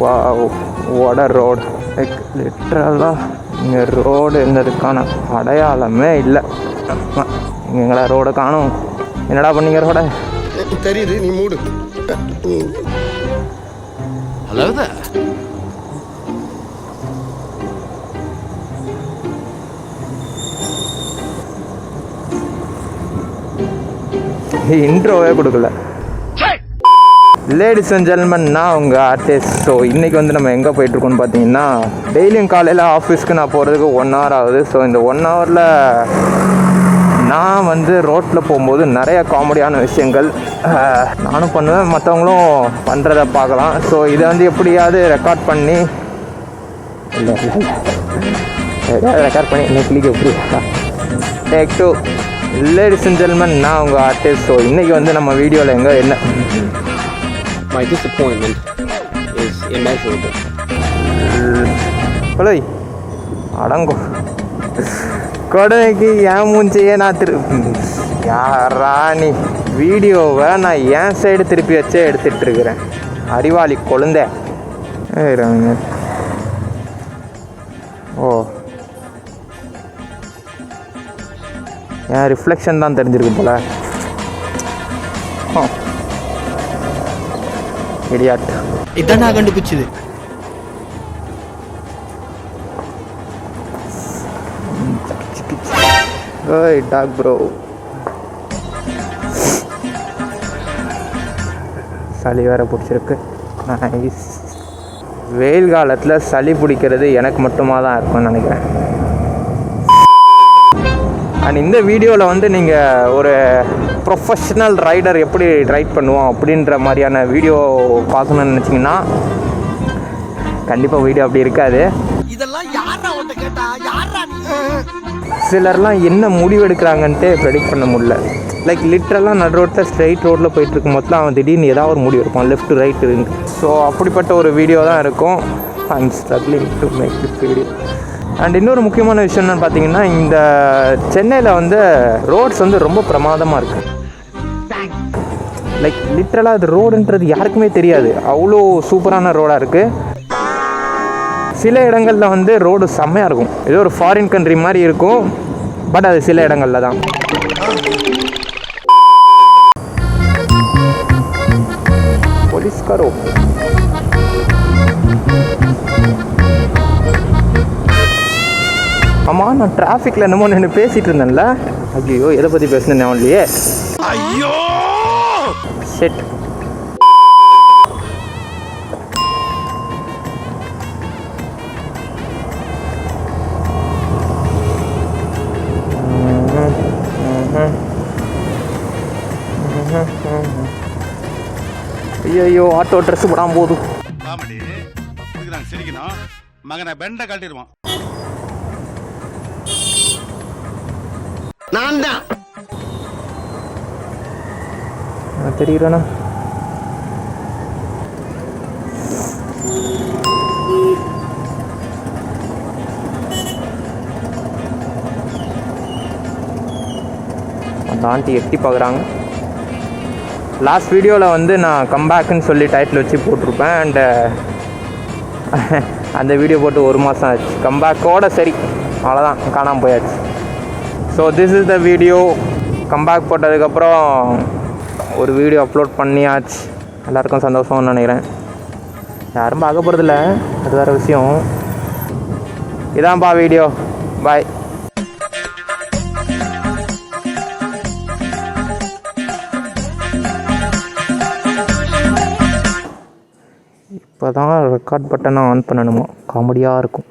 Wow, what a road. Like லிட்ரலாக இங்கே road இருந்ததுக்கான அடையாளமே இல்லை. எங்களா ரோடை காணும். என்னடா பண்ணீங்க ரோட? தெரியுது, நீ மூடு. Hello there. இன்ட்ரோவே கொடுக்கல. லேடிஸ் அண்ட் ஜென்மன், நான் உங்கள் ஆர்டிஸ்ட். ஸோ இன்றைக்கி வந்து நம்ம எங்கே போயிட்டுருக்கோன்னு பார்த்தீங்கன்னா, டெய்லியும் காலையில் ஆஃபீஸ்க்கு நான் போகிறதுக்கு 1 hour ஆகுது. ஸோ இந்த 1 hourல நான் வந்து ரோட்டில் போகும்போது நிறைய காமெடியான விஷயங்கள் நானும் பண்ணுவேன், மற்றவங்களும் பண்ணுறத பார்க்கலாம். ஸோ இதை வந்து எப்படியாவது ரெக்கார்ட் பண்ணி ரெக்கார்ட் பண்ணி இன்னைக்கு எப்படி டேக் 2. லேடிஸ் அண்ட் ஜென்மன், நான் உங்கள் ஆர்டிஸ்ட். ஸோ இன்றைக்கி வந்து நம்ம வீடியோவில் எங்கே என்ன My disappointment is immeasurable. கொலை அடங்கோ கொடைக்கு ஏன் மூஞ்சியே நான் யாரா நீ? வீடியோவை நான் என் சைடு திருப்பி வச்சே எடுத்துகிட்டு இருக்கிறேன். அறிவாளி கொழுந்த. ஓ, என் ரிஃப்ளெக்ஷன் தான் தெரிஞ்சிருக்கு போல. இடியாட். இதான் நான் கண்டுபிடிச்சது. ஓய் டாக் ப்ரோ, சளி வேற பிடிச்சிருக்கு. நைஸ். வெயில் காலத்தில் சளி பிடிக்கிறது எனக்கு மட்டுமா தான் இருக்கும்னு நினைக்கிறேன். அண்ட் இந்த வீடியோவில் வந்து நீங்கள் ஒரு ப்ரொஃபஷ்னல் ரைடர் எப்படி ரைட் பண்ணுவோம் அப்படின்ற மாதிரியான வீடியோ பார்க்கணுன்னு நினச்சிங்கன்னா கண்டிப்பாக வீடியோ அப்படி இருக்காது. சிலர்லாம் என்ன முடிவு எடுக்கிறாங்கன்ட்டு ப்ரெடிக்ட் பண்ண முடியல. லைக் லிட்ரலாக நடு ரோட்டில் ஸ்ட்ரைட் ரோட்டில் போயிட்டுருக்கும் போதுலாம் அவன் திடீர்னு ஏதாவது ஒரு முடிவு எடுப்பான், லெஃப்ட் ரைட் இருக்கு. ஸோ அப்படிப்பட்ட ஒரு வீடியோ தான் இருக்கும். I am struggling to make this video. And இன்னொரு முக்கியமான விஷயம் என்னென்னு பார்த்தீங்கன்னா, இந்த சென்னையில் வந்து ரோட்ஸ் வந்து ரொம்ப பிரமாதமாக இருக்குது. லைக் லிட்ரலாக அது ரோடுன்றது யாருக்குமே தெரியாது, அவ்வளோ சூப்பரான ரோடாக இருக்குது. சில இடங்களில் வந்து ரோடு செம்மையாக இருக்கும், ஏதோ ஒரு ஃபாரின் கண்ட்ரி மாதிரி இருக்கும். பட் அது சில இடங்களில் தான். போலீஸ்காரோ ஆமாம், நான் டிராஃபிக்கில் என்னமோ நின்று பேசிகிட்டு இருந்தேன்ல. ஐயோ, எதை பற்றி பேசுனேன் அவன்லையே. ஐயோ செட். ஐயோ, ஆட்டோ ட்ரெஸ் போடாமல் போதும். மகனை பெண்ட காட்டிடுவான். நான் தான் தெரியுறேண்ணா. அந்த ஆண்டி எட்டி பார்க்குறாங்க. லாஸ்ட் வீடியோவில் வந்து நான் கம்பேக்குன்னு சொல்லி டைட்டில் வச்சு போட்டிருப்பேன். அண்டு அந்த வீடியோ போட்டு 1 மாதம் ஆச்சு. கம்பேக்கோட சரி, அவ்வளோதான், காணாமல் போயாச்சு. So this is the video. Comeback போட்டதுக்கப்புறம் ஒரு வீடியோ அப்லோட் பண்ணியாச்சு. எல்லாருக்கும் சந்தோஷம்னு நினைக்கிறேன். யாரும் பார்க்க போகிறதில்ல, அது வேறு விஷயம். இதான்ப்பா வீடியோ. பாய். இப்போ தான் ரெக்கார்ட் பட்டனை ஆன் பண்ணணுமா? காமெடியாக இருக்கும்.